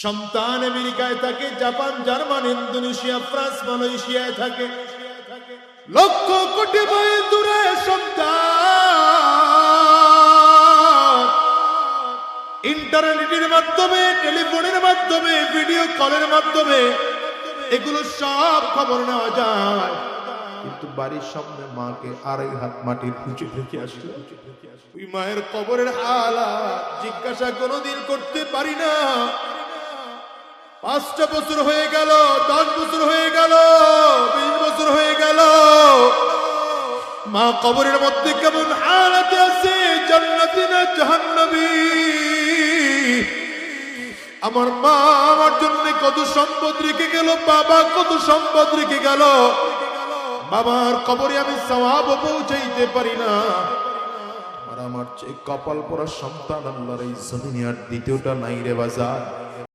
সন্তান আমেরিকায় থাকে, জাপান, জার্মান, ইন্দোনেশিয়া, ফ্রান্স, মালয়েশিয়ায় থাকে। লক্ষ কোটি মাইল দূরে সন্তান ইন্টারনেটের মাধ্যমে, টেলিফোনের মাধ্যমে, ভিডিও কলের মাধ্যমে এগুলো সব খবর নেওয়া যায়। কিন্তু বাড়ির সামনে মাকে 2.5 হাত মাটির নিচে রেখে আসলো। ওই মায়ের কবরের হালাত জিজ্ঞাসা কোনোদিন করতে পারি না। 5টা বছর হয়ে গেল, 10 বছর হয়ে গেল, 20 বছর হয়ে গেল, মা কবরের মধ্যে কেমন হালাতে আছে, জান্নাতি না জাহান্নামী। আমার মা আমার জন্য কত সম্পদ রেখে গেল, বাবা কত সম্পদ রেখে গেল, বাবার কবরে আমি সওয়াব পৌঁছাইতে পারি না। আর আমার চেয়ে কপাল পরা সন্তান আল্লাহর এই জমিনে আর দ্বিতীয়টা নাই রে বাজার।